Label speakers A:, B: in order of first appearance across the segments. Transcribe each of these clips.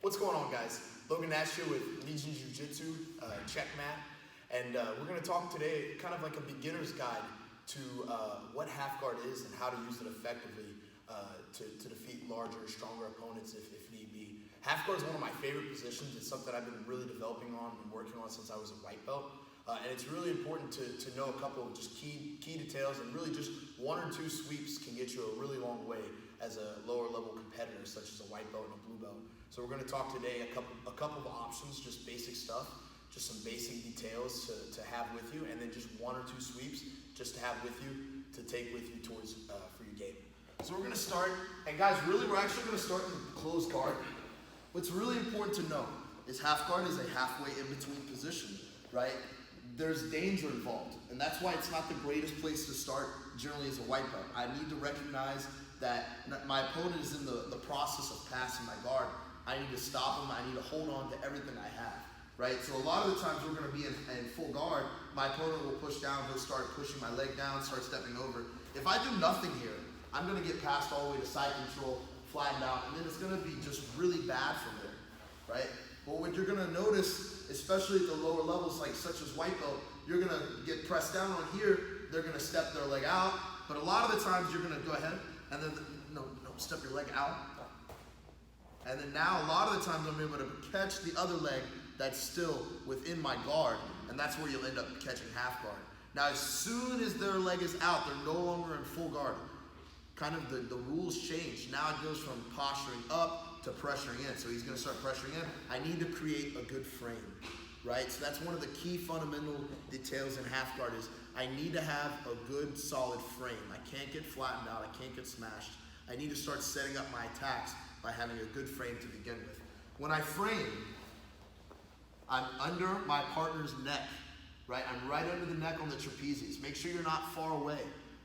A: What's going on, guys? Logan Nash here with Legion Jiu Jitsu, CheckMat, and we're going to talk today kind of like a beginner's guide to what half guard is and how to use it effectively to defeat larger, stronger opponents if need be. Half guard is one of my favorite positions. It's something I've been really developing on and working on since I was a white belt. And it's really important to know a couple of just key details, and really just one or two sweeps can get you a really long way as a lower level competitor, such as a white belt and a blue belt. So we're going to talk today a couple of options, just basic stuff, just some basic details to have with you, and then just one or two sweeps just to have with you, to take with you towards for your game. So we're going to start, and guys, really we're actually going to start in closed guard. What's really important to know is half guard is a halfway in between position, right? There's danger involved, and that's why it's not the greatest place to start generally as a white belt. I need to recognize that my opponent is in the process of passing my guard. I need to stop him. I need to hold on to everything I have, right? So a lot of the times we're going to be in full guard. My opponent will push down. He'll start pushing my leg down, start stepping over. If I do nothing here, I'm going to get passed all the way to side control, flattened out, and then it's going to be just really bad from there, right? But what you're going to notice, especially at the lower levels, like such as white belt, you're going to get pressed down on here. They're going to step their leg out. But a lot of the times you're going to go ahead and then, no, step your leg out. And then now a lot of the times I'm able to catch the other leg that's still within my guard, and that's where you'll end up catching half guard. Now as soon as their leg is out, they're no longer in full guard. Kind of the rules change. Now it goes from posturing up to pressuring in. So he's going to start pressuring in. I need to create a good frame, right? So that's one of the key fundamental details in half guard is I need to have a good solid frame. I can't get flattened out. I can't get smashed. I need to start setting up my attacks by having a good frame to begin with. When I frame, I'm under my partner's neck, right? I'm right under the neck on the trapezius. Make sure you're not far away.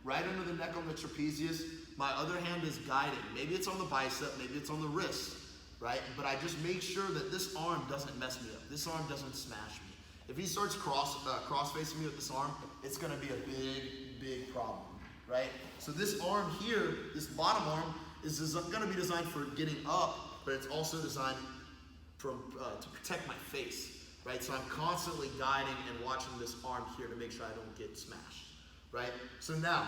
A: Right under the neck on the trapezius, my other hand is guiding. Maybe it's on the bicep, maybe it's on the wrist, right? But I just make sure that this arm doesn't mess me up. This arm doesn't smash me. If he starts cross-facing me with this arm, it's gonna be a big problem, right? So this arm here, this bottom arm, is gonna be designed for getting up, but it's also designed to protect my face, right? So I'm constantly guiding and watching this arm here to make sure I don't get smashed. Right? So now,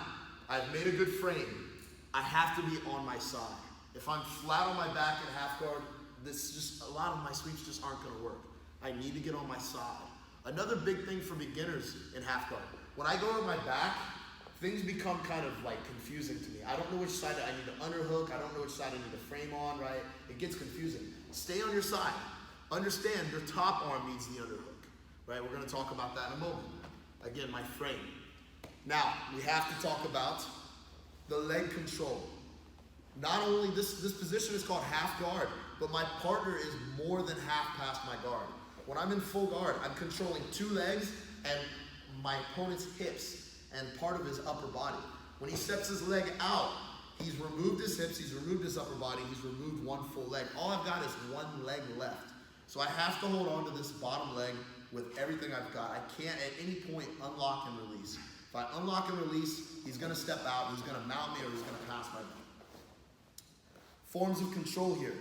A: I've made a good frame. I have to be on my side. If I'm flat on my back in half guard, a lot of my sweeps just aren't gonna work. I need to get on my side. Another big thing for beginners in half guard, when I go on my back, things become kind of like confusing to me. I don't know which side I need to underhook. I don't know which side I need to frame on, right? It gets confusing. Stay on your side. Understand your top arm needs the underhook, right? We're gonna talk about that in a moment. Again, my frame. Now, we have to talk about the leg control. Not only this position is called half guard, but my partner is more than half past my guard. When I'm in full guard, I'm controlling two legs and my opponent's hips and part of his upper body. When he steps his leg out, he's removed his hips, he's removed his upper body, he's removed one full leg. All I've got is one leg left. So I have to hold on to this bottom leg with everything I've got. I can't at any point unlock and release. If I unlock and release, he's going to step out, he's going to mount me, or he's going to pass my belt. Forms of control here.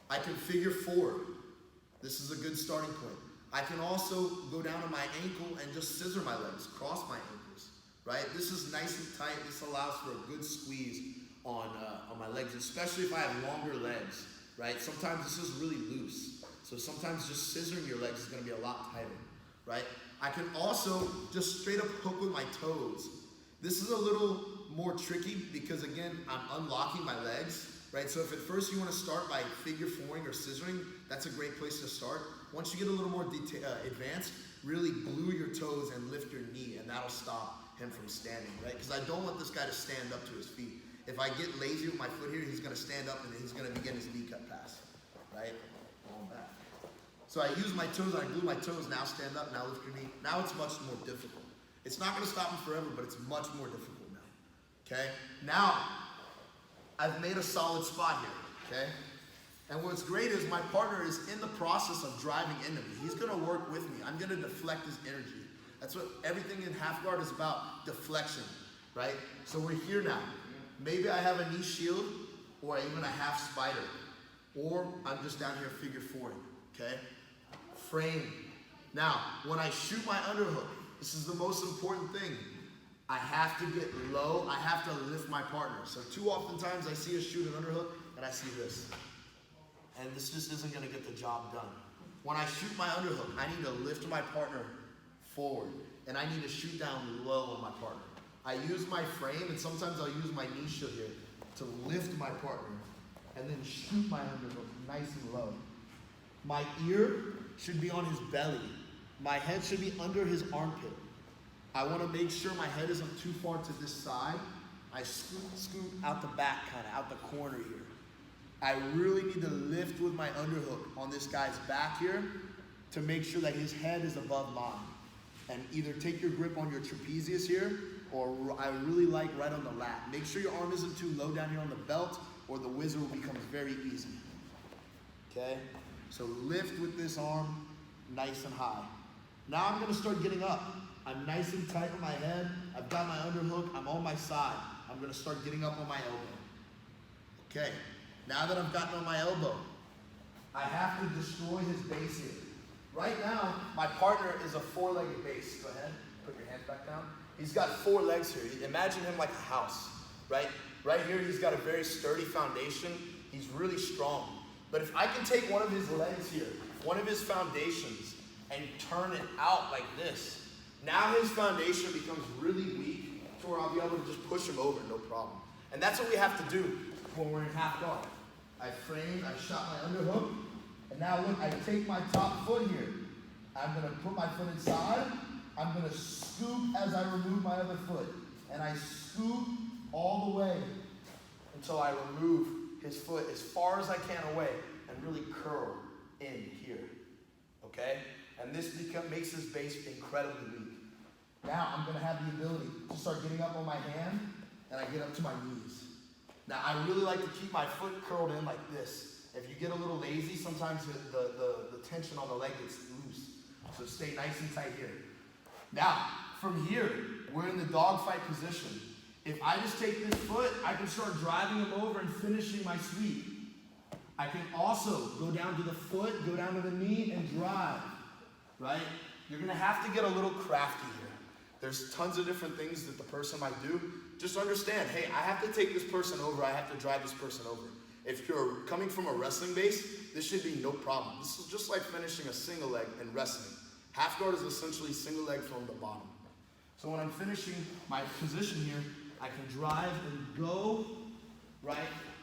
A: I can figure forward. This is a good starting point. I can also go down to my ankle and just scissor my legs, cross my ankles, right? This is nice and tight. This allows for a good squeeze on my legs, especially if I have longer legs, right? Sometimes this is really loose. So sometimes just scissoring your legs is going to be a lot tighter, right? I can also just straight up hook with my toes. This is a little more tricky because, again, I'm unlocking my legs, right? So if at first you want to start by figure fouring or scissoring, that's a great place to start. Once you get a little more advanced, really glue your toes and lift your knee, and that'll stop him from standing, right? Because I don't want this guy to stand up to his feet. If I get lazy with my foot here, he's going to stand up and then he's going to begin his knee cut pass, right? On back. So I use my toes, I glue my toes, now stand up, now lift your knee. Now it's much more difficult. It's not gonna stop me forever, but it's much more difficult now, okay? Now, I've made a solid spot here, okay? And what's great is my partner is in the process of driving into me. He's gonna work with me. I'm gonna deflect his energy. That's what everything in half guard is about, deflection, right? So we're here now. Maybe I have a knee shield or even a half spider. or I'm just down here figure fouring, okay? Frame. Now, when I shoot my underhook, this is the most important thing. I have to get low, I have to lift my partner. So too often times I see us shoot an underhook and I see this. And this just isn't gonna get the job done. When I shoot my underhook, I need to lift my partner forward and I need to shoot down low on my partner. I use my frame and sometimes I'll use my knee shield here to lift my partner and then shoot my underhook nice and low. My ear should be on his belly. My head should be under his armpit. I want to make sure my head isn't too far to this side. I scoot out the back, kind of out the corner here. I really need to lift with my underhook on this guy's back here to make sure that his head is above mine. And either take your grip on your trapezius here, or I really like right on the lat. Make sure your arm isn't too low down here on the belt, or the whizzer will become very easy. Okay? So lift with this arm nice and high. Now I'm gonna start getting up. I'm nice and tight on my head. I've got my underhook, I'm on my side. I'm gonna start getting up on my elbow. Okay, now that I've gotten on my elbow, I have to destroy his base here. Right now, my partner is a four-legged base. Go ahead, put your hands back down. He's got four legs here. Imagine him like a house, right? Right here, he's got a very sturdy foundation. He's really strong. But if I can take one of his legs here, one of his foundations, and turn it out like this, now his foundation becomes really weak to where I'll be able to just push him over, no problem. And that's what we have to do when we're in half guard. I framed, I shot my underhook, and now look, I take my top foot here. I'm gonna put my foot inside, I'm gonna scoop as I remove my other foot. And I scoop all the way until I remove his foot as far as I can away and really curl in here, okay? And this makes his base incredibly weak. Now I'm gonna have the ability to start getting up on my hand and I get up to my knees. Now I really like to keep my foot curled in like this. If you get a little lazy, sometimes the tension on the leg gets loose. So stay nice and tight here. Now, from here, we're in the dogfight position. If I just take this foot, I can start driving him over and finishing my sweep. I can also go down to the foot, go down to the knee, and drive, right? You're gonna have to get a little crafty here. There's tons of different things that the person might do. Just understand, hey, I have to take this person over, I have to drive this person over. If you're coming from a wrestling base, this should be no problem. This is just like finishing a single leg in wrestling. Half guard is essentially single leg from the bottom. So when I'm finishing my position here, I can drive and go, right?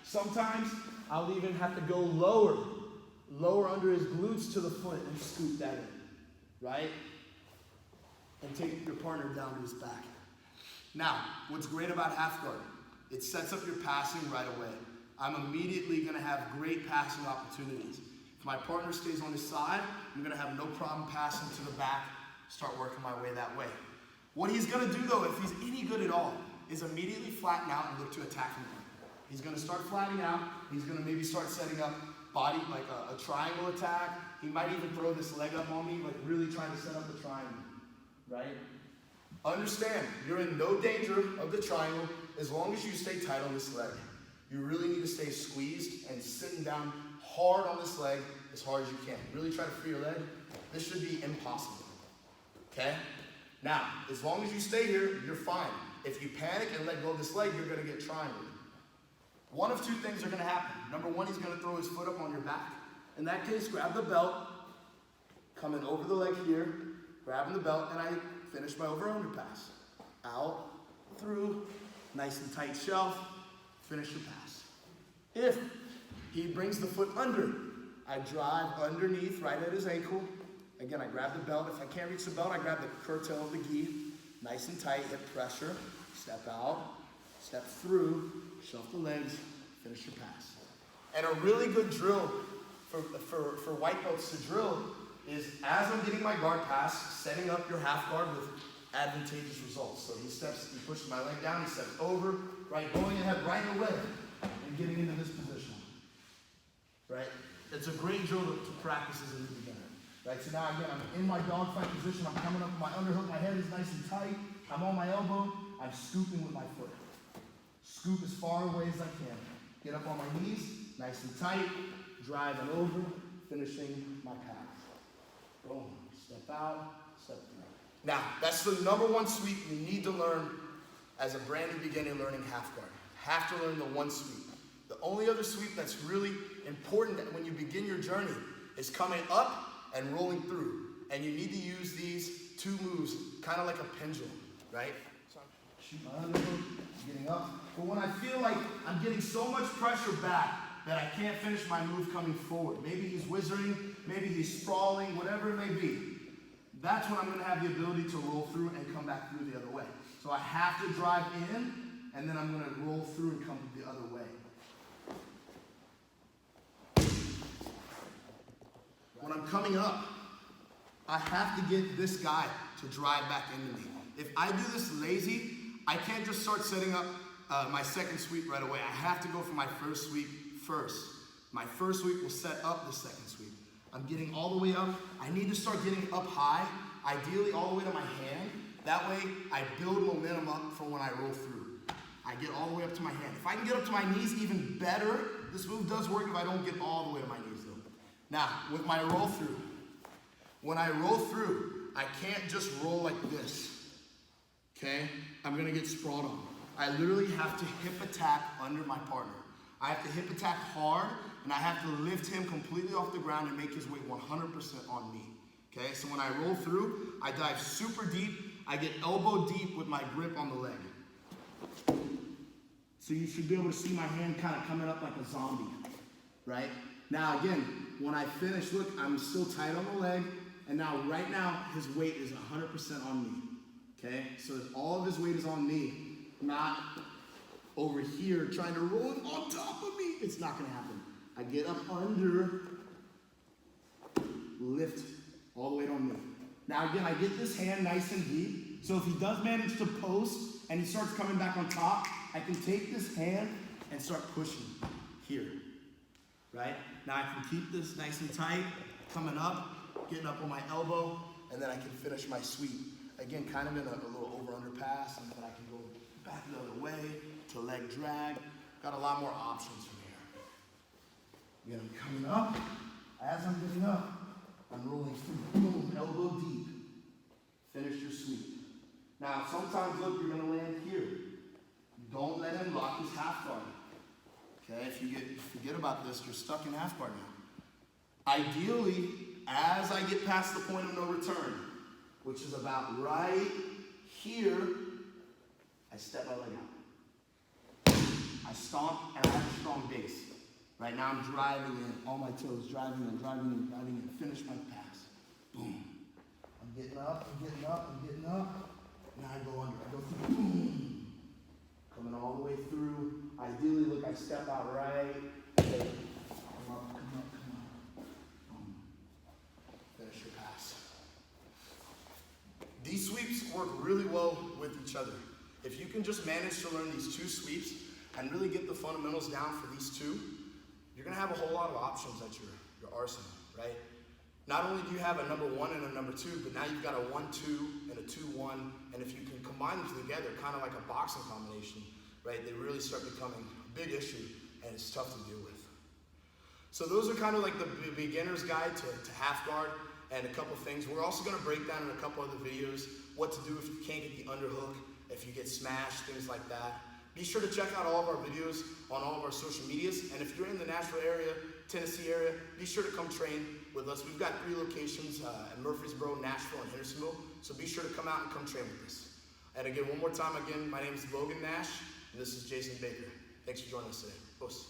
A: Sometimes I'll even have to go lower under his glutes to the foot and scoop that in, right? And take your partner down to his back. Now, what's great about half guard, it sets up your passing right away. I'm immediately gonna have great passing opportunities. If my partner stays on his side, I'm gonna have no problem passing to the back, start working my way that way. What he's gonna do though, if he's any good at all, is immediately flatten out and look to attack me. He's gonna start flattening out, he's gonna maybe start setting up body, like a triangle attack. He might even throw this leg up on me, like really trying to set up the triangle, right? Understand, you're in no danger of the triangle as long as you stay tight on this leg. You really need to stay squeezed and sitting down hard on this leg as hard as you can. Really try to free your leg. This should be impossible, okay? Now, as long as you stay here, you're fine. If you panic and let go of this leg, you're gonna get triangled. One of two things are gonna happen. Number one, he's gonna throw his foot up on your back. In that case, grab the belt, coming over the leg here, grabbing the belt, and I finish my over-under pass. Out, through, nice and tight shelf, finish your pass. If he brings the foot under, I drive underneath, right at his ankle. Again, I grab the belt. If I can't reach the belt, I grab the curtail of the gi. Nice and tight, hip pressure. Step out, step through, shelf the legs, finish your pass. And a really good drill for white belts to drill is as I'm getting my guard pass, setting up your half guard with advantageous results. So he pushes my leg down, he steps over, right, going ahead right away and getting into this position, right? It's a great drill to practice as a new beginner, right? So now again, I'm in my dogfight position, I'm coming up with my underhook, my head is nice and tight, I'm on my elbow, I'm scooping with my foot. Scoop as far away as I can. Get up on my knees, nice and tight, driving over, finishing my pass. Boom, step out, step through. Now, that's the number one sweep you need to learn as a brand new beginner learning half guard. Have to learn the one sweep. The only other sweep that's really important when you begin your journey is coming up and rolling through. And you need to use these two moves, kind of like a pendulum, right? So shoot my underhook, getting up. But when I feel like I'm getting so much pressure back that I can't finish my move coming forward, maybe he's whizzing, maybe he's sprawling, whatever it may be, that's when I'm going to have the ability to roll through and come back through the other way. So I have to drive in, and then I'm going to roll through and come the other way. When I'm coming up, I have to get this guy to drive back into me. If I do this lazy, I can't just start setting up my second sweep right away. I have to go for my first sweep first. My first sweep will set up the second sweep. I'm getting all the way up. I need to start getting up high, ideally all the way to my hand. That way, I build momentum up for when I roll through. I get all the way up to my hand. If I can get up to my knees, even better. This move does work if I don't get all the way to my knees though. Now, with my roll through, when I roll through, I can't just roll like this, okay? I'm gonna get sprawled on. I literally have to hip attack under my partner. I have to hip attack hard, and I have to lift him completely off the ground and make his weight 100% on me, okay? So when I roll through, I dive super deep. I get elbow deep with my grip on the leg. So you should be able to see my hand kind of coming up like a zombie, right? Now again, when I finish, look, I'm still tight on the leg, and now right now, his weight is 100% on me, okay? So all of his weight is on me, not over here trying to roll it on top of me. It's not gonna happen. I get up under, lift all the weight on me. Now again, I get this hand nice and deep, so if he does manage to post and he starts coming back on top, I can take this hand and start pushing here, right? Now I can keep this nice and tight, coming up, getting up on my elbow, and then I can finish my sweep. Again, kind of in a little over-under pass, and then I can go back the other way to leg drag. Got a lot more options from here. Again, I'm coming up. As I'm getting up, I'm rolling through, boom, elbow deep. Finish your sweep. Now, sometimes, look, you're gonna land here. Don't let him lock his half guard. Okay, if you forget about this, you're stuck in half guard now. Ideally, as I get past the point of no return, which is about right here, I step my leg out. I stomp, and I have a strong base. Right now I'm driving in, all my toes, driving in, finish my pass. Boom. I'm getting up, I'm getting up. Now I go under, I go through, boom. Coming all the way through. Ideally, look, I step out right. Okay. Come up. Boom. Finish your pass. These sweeps work really well with each other. If you can just manage to learn these two sweeps and really get the fundamentals down for these two, you're gonna have a whole lot of options at your arsenal, right? Not only do you have a number one and a number two, but now you've got a 1-2 and a 2-1, and if you can combine them together, kind of like a boxing combination, right? They really start becoming a big issue, and it's tough to deal with. So those are kind of like the beginner's guide to half guard and a couple things. We're also gonna break down in a couple other videos what to do if you can't get the underhook, if you get smashed, things like that. Be sure to check out all of our videos on all of our social medias. And if you're in the Nashville area, Tennessee area, be sure to come train with us. We've got 3 locations at Murfreesboro, Nashville, and Hendersonville. So be sure to come out and come train with us. And again, one more time, my name is Logan Nash, and this is Jason Baker. Thanks for joining us today. Post.